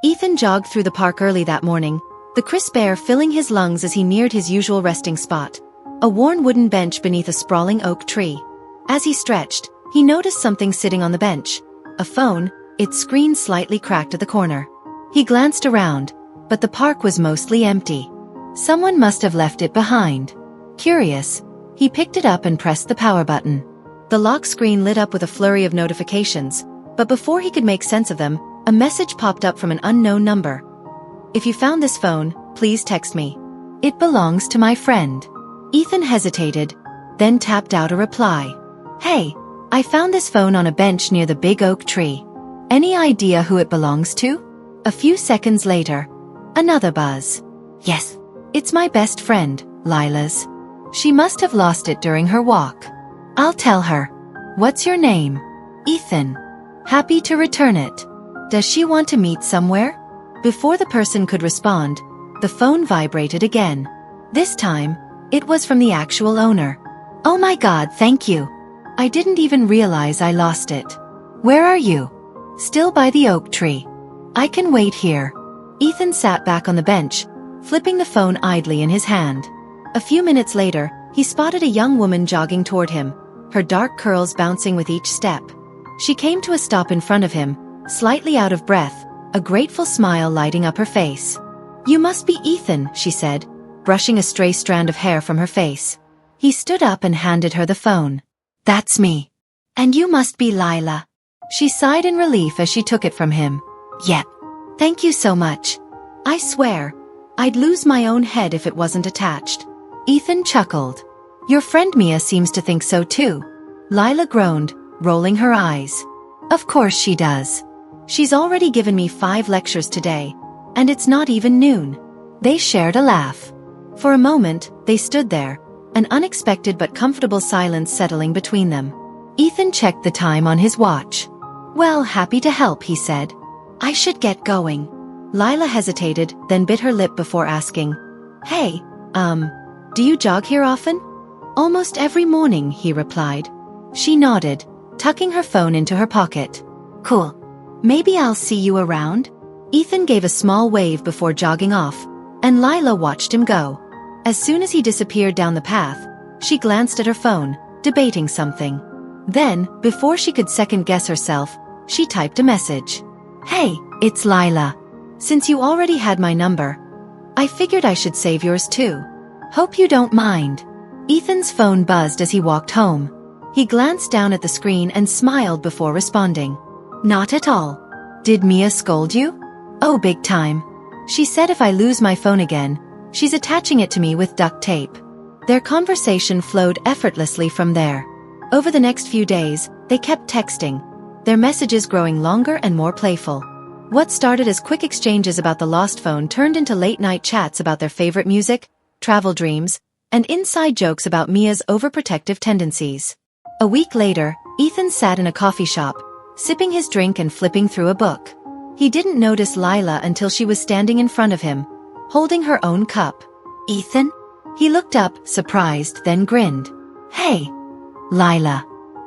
Ethan jogged through the park early that morning, the crisp air filling his lungs as he neared his usual resting spot, a worn wooden bench beneath a sprawling oak tree. As he stretched, he noticed something sitting on the bench, a phone, its screen slightly cracked at the corner. He glanced around, but the park was mostly empty. Someone must have left it behind. Curious, he picked it up and pressed the power button. The lock screen lit up with a flurry of notifications, but before he could make sense of them, a message popped up from an unknown number. "If you found this phone, please text me. It belongs to my friend." Ethan hesitated, then tapped out a reply. "Hey, I found this phone on a bench near the big oak tree. Any idea who it belongs to?" A few seconds later, another buzz. "Yes, it's my best friend, Lila's. She must have lost it during her walk. I'll tell her. What's your name?" "Ethan. Happy to return it. Does she want to meet somewhere?" Before the person could respond, the phone vibrated again. This time, it was from the actual owner. "Oh my God, thank you. I didn't even realize I lost it. Where are you?" "Still by the oak tree. I can wait here." Ethan sat back on the bench, flipping the phone idly in his hand. A few minutes later, he spotted a young woman jogging toward him, her dark curls bouncing with each step. She came to a stop in front of him, slightly out of breath, a grateful smile lighting up her face. "You must be Ethan," she said, brushing a stray strand of hair from her face. He stood up and handed her the phone. "That's me. And you must be Lila." She sighed in relief as she took it from him. "Yep. Thank you so much. I swear, I'd lose my own head if it wasn't attached." Ethan chuckled. "Your friend Mia seems to think so too." Lila groaned, rolling her eyes. "Of course she does. She's already given me 5 lectures today, and it's not even noon." They shared a laugh. For a moment, they stood there, an unexpected but comfortable silence settling between them. Ethan checked the time on his watch. "Well, happy to help," he said. "I should get going." Lila hesitated, then bit her lip before asking, "Hey, do you jog here often?" "Almost every morning," he replied. She nodded, tucking her phone into her pocket. "Cool. Maybe I'll see you around?" Ethan gave a small wave before jogging off, and Lila watched him go. As soon as he disappeared down the path, she glanced at her phone, debating something. Then, before she could second-guess herself, she typed a message. "Hey, it's Lila. Since you already had my number, I figured I should save yours too. Hope you don't mind." Ethan's phone buzzed as he walked home. He glanced down at the screen and smiled before responding. "Not at all. Did Mia scold you?" "Oh, big time. She said if I lose my phone again, she's attaching it to me with duct tape." Their conversation flowed effortlessly from there. Over the next few days, they kept texting, their messages growing longer and more playful. What started as quick exchanges about the lost phone turned into late-night chats about their favorite music, travel dreams, and inside jokes about Mia's overprotective tendencies. A week later, Ethan sat in a coffee shop, sipping his drink and flipping through a book. He didn't notice Lila until she was standing in front of him, holding her own cup. "Ethan?" He looked up, surprised, then grinned. "Hey, Lila.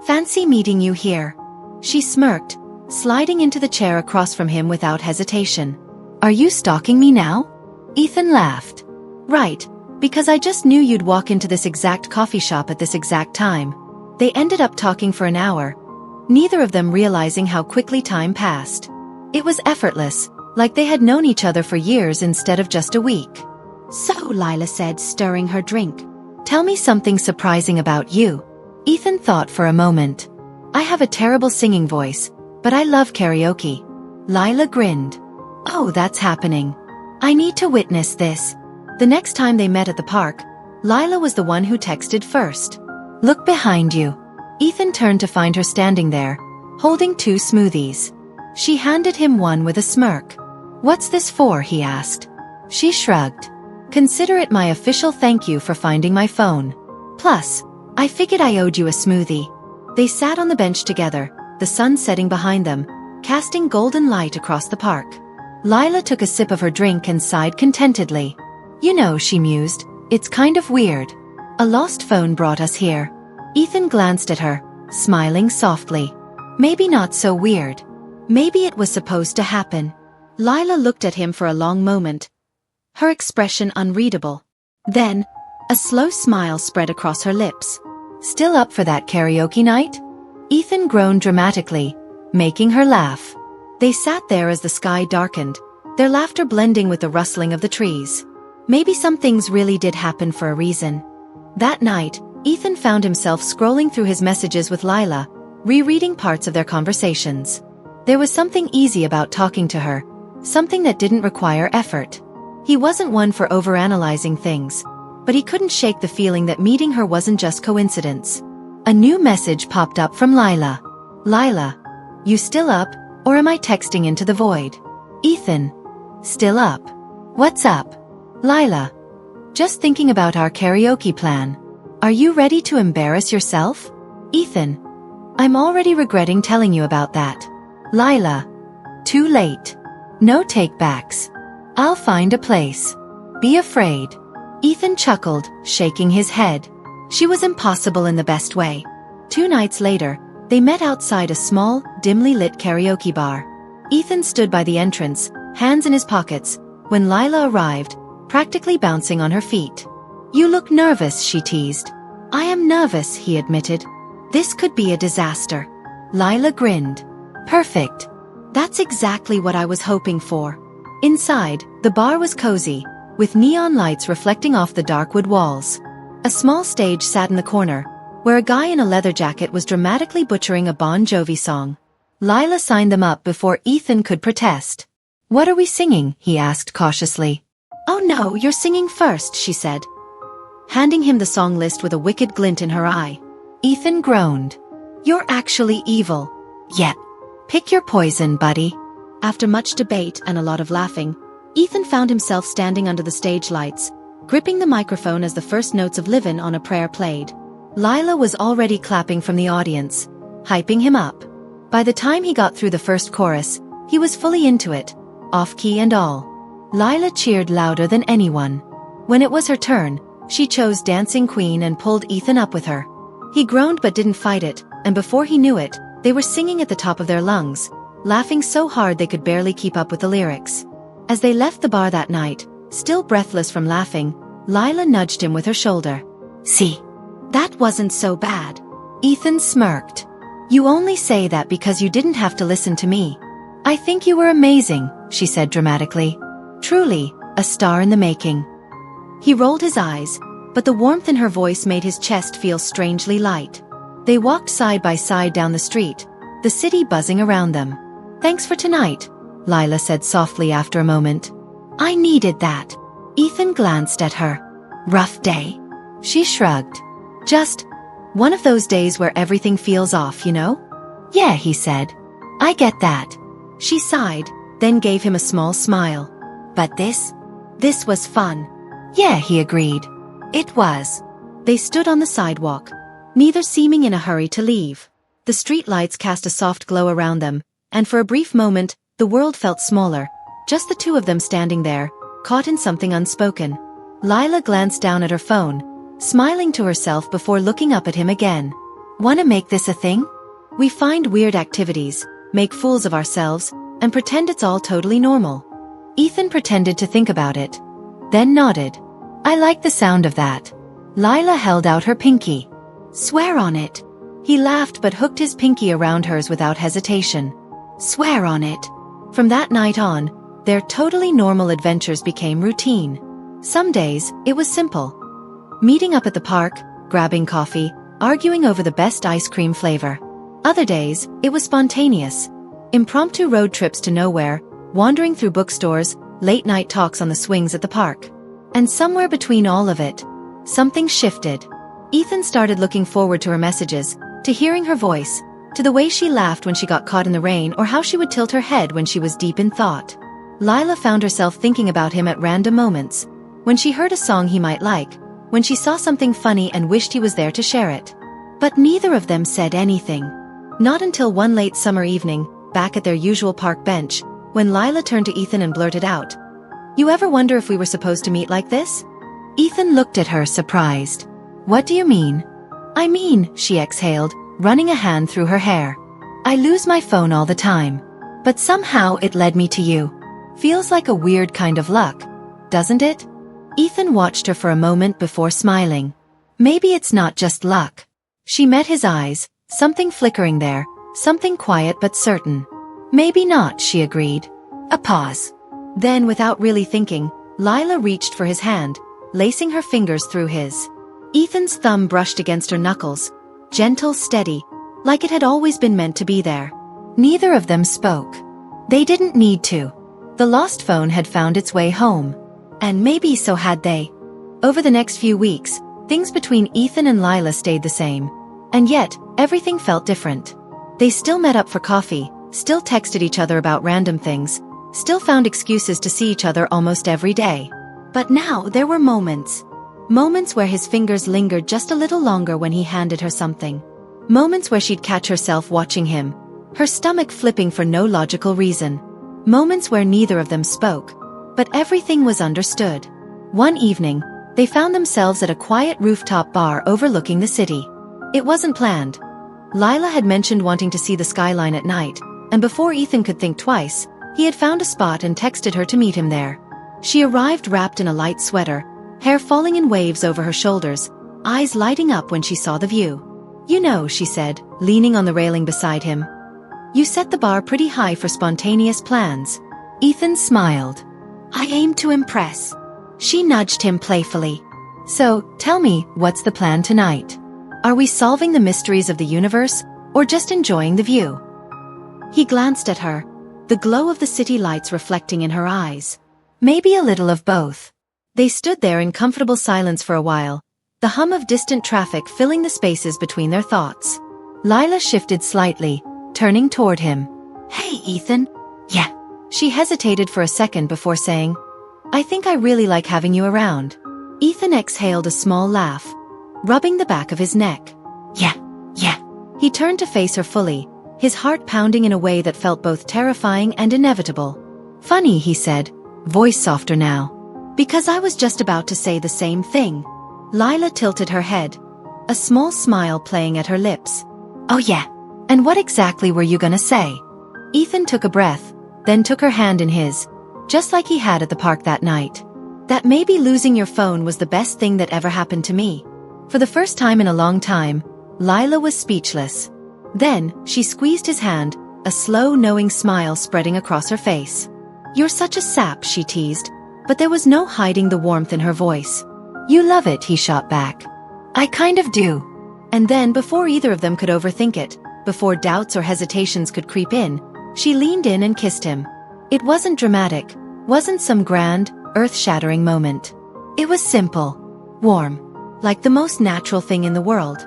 Fancy meeting you here." She smirked, sliding into the chair across from him without hesitation. "Are you stalking me now?" Ethan laughed. "Right, because I just knew you'd walk into this exact coffee shop at this exact time." They ended up talking for an hour, neither of them realizing how quickly time passed. It was effortless, like they had known each other for years instead of just a week. "So," Lila said, stirring her drink, "tell me something surprising about you." Ethan thought for a moment. "I have a terrible singing voice, but I love karaoke." Lila grinned. "Oh, that's happening. I need to witness this." The next time they met at the park, Lila was the one who texted first. "Look behind you." Ethan turned to find her standing there, holding 2 smoothies. She handed him one with a smirk. "What's this for?" he asked. She shrugged. "Consider it my official thank you for finding my phone. Plus, I figured I owed you a smoothie." They sat on the bench together, the sun setting behind them, casting golden light across the park. Lila took a sip of her drink and sighed contentedly. "You know," she mused, "it's kind of weird. A lost phone brought us here." Ethan glanced at her, smiling softly. "Maybe not so weird. Maybe it was supposed to happen." Lila looked at him for a long moment, her expression unreadable. Then, a slow smile spread across her lips. "Still up for that karaoke night?" Ethan groaned dramatically, making her laugh. They sat there as the sky darkened, their laughter blending with the rustling of the trees. Maybe some things really did happen for a reason. That night, Ethan found himself scrolling through his messages with Lila, rereading parts of their conversations. There was something easy about talking to her, something that didn't require effort. He wasn't one for overanalyzing things, but he couldn't shake the feeling that meeting her wasn't just coincidence. A new message popped up from Lila. "Lila, you still up, or am I texting into the void?" Ethan, "Still up. What's up?" Lila, "Just thinking about our karaoke plan. Are you ready to embarrass yourself?" Ethan, "I'm already regretting telling you about that." Lila, "Too late. No take-backs. I'll find a place. Be afraid." Ethan chuckled, shaking his head. She was impossible in the best way. 2 nights later, they met outside a small, dimly lit karaoke bar. Ethan stood by the entrance, hands in his pockets, when Lila arrived, practically bouncing on her feet. "You look nervous," she teased. "I am nervous," he admitted. "This could be a disaster." Lila grinned. "Perfect. That's exactly what I was hoping for." Inside, the bar was cozy, with neon lights reflecting off the dark wood walls. A small stage sat in the corner, where a guy in a leather jacket was dramatically butchering a Bon Jovi song. Lila signed them up before Ethan could protest. "What are we singing?" he asked cautiously. "Oh no, you're singing first," she said, handing him the song list with a wicked glint in her eye. Ethan groaned. "You're actually evil." "Yep. Pick your poison, buddy." After much debate and a lot of laughing, Ethan found himself standing under the stage lights, gripping the microphone as the first notes of "Livin' on a Prayer" played. Lila was already clapping from the audience, hyping him up. By the time he got through the first chorus, he was fully into it, off-key and all. Lila cheered louder than anyone. When it was her turn, she chose Dancing Queen and pulled Ethan up with her. He groaned but didn't fight it, and before he knew it, they were singing at the top of their lungs, laughing so hard they could barely keep up with the lyrics. As they left the bar that night, still breathless from laughing, Lila nudged him with her shoulder. "See? That wasn't so bad." Ethan smirked. "You only say that because you didn't have to listen to me." "I think you were amazing," she said dramatically. "Truly, a star in the making." He rolled his eyes, but the warmth in her voice made his chest feel strangely light. They walked side by side down the street, the city buzzing around them. "Thanks for tonight," Lila said softly after a moment. "I needed that." Ethan glanced at her. "Rough day?" She shrugged. "Just one of those days where everything feels off, you know?" "Yeah," he said. "I get that." She sighed, then gave him a small smile. "But this was fun." "Yeah," he agreed. "It was." They stood on the sidewalk, neither seeming in a hurry to leave. The street lights cast a soft glow around them, and for a brief moment, the world felt smaller, just the two of them standing there, caught in something unspoken. Lila glanced down at her phone, smiling to herself before looking up at him again. "Wanna make this a thing? We find weird activities, make fools of ourselves, and pretend it's all totally normal." Ethan pretended to think about it, then nodded. "I like the sound of that." Lila held out her pinky. "Swear on it." He laughed but hooked his pinky around hers without hesitation. "Swear on it." From that night on, their totally normal adventures became routine. Some days, it was simple. Meeting up at the park, grabbing coffee, arguing over the best ice cream flavor. Other days, it was spontaneous. Impromptu road trips to nowhere, wandering through bookstores, late-night talks on the swings at the park. And somewhere between all of it, something shifted. Ethan started looking forward to her messages, to hearing her voice, to the way she laughed when she got caught in the rain or how she would tilt her head when she was deep in thought. Lila found herself thinking about him at random moments, when she heard a song he might like, when she saw something funny and wished he was there to share it. But neither of them said anything. Not until one late summer evening, back at their usual park bench, when Lila turned to Ethan and blurted out, "You ever wonder if we were supposed to meet like this?" Ethan looked at her, surprised. "What do you mean?" "I mean," she exhaled, running a hand through her hair. "I lose my phone all the time. But somehow it led me to you. Feels like a weird kind of luck, doesn't it? Ethan watched her for a moment before smiling. Maybe it's not just luck. She met his eyes, something flickering there, something quiet but certain. Maybe not, she agreed. A pause. Then, without really thinking, Lila reached for his hand, lacing her fingers through his. Ethan's thumb brushed against her knuckles, gentle, steady, like it had always been meant to be there. Neither of them spoke. They didn't need to. The lost phone had found its way home. And maybe so had they. Over the next few weeks, things between Ethan and Lila stayed the same. And yet, everything felt different. They still met up for coffee, still texted each other about random things, still found excuses to see each other almost every day. But now there were moments. Moments where his fingers lingered just a little longer when he handed her something. Moments where she'd catch herself watching him, her stomach flipping for no logical reason. Moments where neither of them spoke, but everything was understood. One evening, they found themselves at a quiet rooftop bar overlooking the city. It wasn't planned. Lila had mentioned wanting to see the skyline at night, and before Ethan could think twice, he had found a spot and texted her to meet him there. She arrived wrapped in a light sweater, hair falling in waves over her shoulders, eyes lighting up when she saw the view. "You know," she said, leaning on the railing beside him. "You set the bar pretty high for spontaneous plans." Ethan smiled. "I aim to impress." She nudged him playfully. "So, tell me, what's the plan tonight? Are we solving the mysteries of the universe, or just enjoying the view?" He glanced at her, the glow of the city lights reflecting in her eyes. Maybe a little of both. They stood there in comfortable silence for a while, the hum of distant traffic filling the spaces between their thoughts. Lila shifted slightly, turning toward him. "Hey, Ethan." "Yeah." She hesitated for a second before saying, "I think I really like having you around." Ethan exhaled a small laugh, rubbing the back of his neck. Yeah. He turned to face her fully, his heart pounding in a way that felt both terrifying and inevitable. "Funny," he said, voice softer now. "Because I was just about to say the same thing." Lila tilted her head, a small smile playing at her lips. "Oh yeah. And what exactly were you gonna say?" Ethan took a breath, then took her hand in his, just like he had at the park that night. "That maybe losing your phone was the best thing that ever happened to me." For the first time in a long time, Lila was speechless. Then, she squeezed his hand, a slow, knowing smile spreading across her face. "You're such a sap," she teased, but there was no hiding the warmth in her voice. "You love it," he shot back. "I kind of do." And then, before either of them could overthink it, before doubts or hesitations could creep in, she leaned in and kissed him. It wasn't dramatic, wasn't some grand, earth-shattering moment. It was simple, warm, like the most natural thing in the world.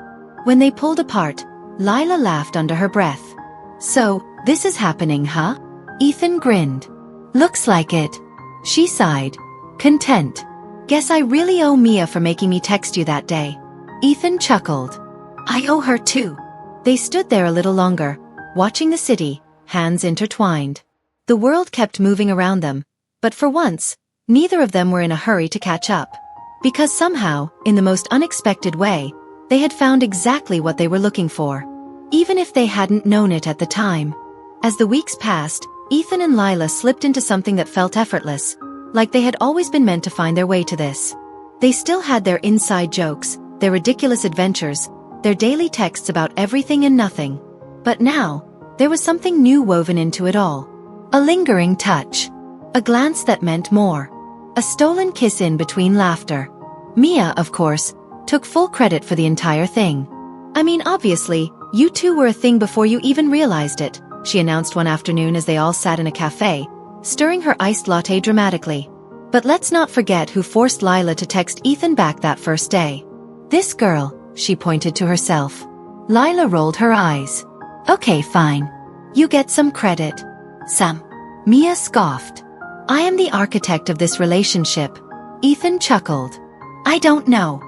When they pulled apart, Lila laughed under her breath. "So, this is happening, huh?" Ethan grinned. "Looks like it." She sighed, content. "Guess I really owe Mia for making me text you that day." Ethan chuckled. "I owe her too." They stood there a little longer, watching the city, hands intertwined. The world kept moving around them, but for once, neither of them were in a hurry to catch up. Because somehow, in the most unexpected way, they had found exactly what they were looking for, even if they hadn't known it at the time. As the weeks passed, Ethan and Lila slipped into something that felt effortless, like they had always been meant to find their way to this. They still had their inside jokes, their ridiculous adventures, their daily texts about everything and nothing. But now, there was something new woven into it all. A lingering touch. A glance that meant more. A stolen kiss in between laughter. Mia, of course, took full credit for the entire thing. "I mean, obviously, you two were a thing before you even realized it," she announced one afternoon as they all sat in a cafe, stirring her iced latte dramatically. But let's not forget who forced Lila to text Ethan back that first day. "This girl," she pointed to herself. Lila rolled her eyes. "Okay, fine. You get some credit." "Some." Mia scoffed. "I am the architect of this relationship." Ethan chuckled. "I don't know.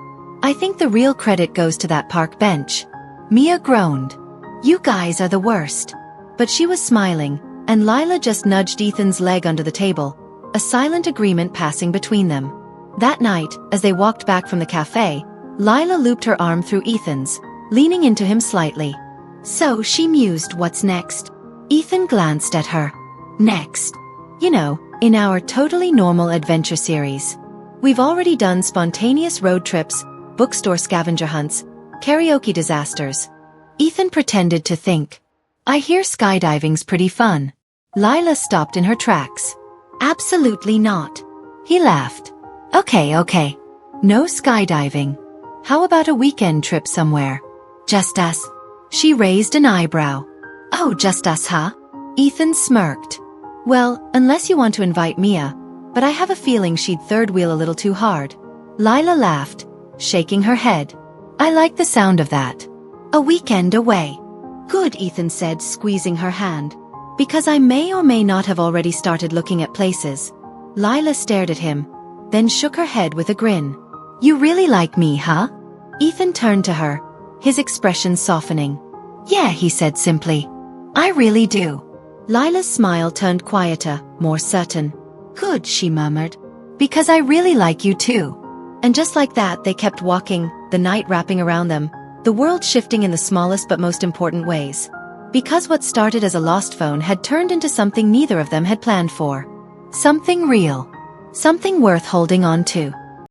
I think the real credit goes to that park bench." Mia groaned. "You guys are the worst." But she was smiling, and Lila just nudged Ethan's leg under the table, a silent agreement passing between them. That night, as they walked back from the cafe, Lila looped her arm through Ethan's, leaning into him slightly. "So," she mused, "what's next?" Ethan glanced at her. "Next. You know, In our totally normal adventure series, we've already done spontaneous road trips, bookstore scavenger hunts, karaoke disasters. Ethan pretended to think. I hear skydiving's pretty fun. Lila stopped in her tracks. Absolutely not. He laughed. Okay. No skydiving. How about a weekend trip somewhere? Just us. She raised an eyebrow. Oh, just us, huh? Ethan smirked. Well, unless you want to invite Mia, but I have a feeling she'd third wheel a little too hard. Lila laughed, shaking her head. I like the sound of that. A weekend away. Good, Ethan said, squeezing her hand. Because I may or may not have already started looking at places. Lila stared at him, then shook her head with a grin. You really like me, huh? Ethan turned to her, his expression softening. Yeah, he said simply. I really do. Lila's smile turned quieter, more certain. Good, she murmured. Because I really like you too. And just like that, they kept walking, the night wrapping around them, the world shifting in the smallest but most important ways. Because what started as a lost phone had turned into something neither of them had planned for. Something real. Something worth holding on to.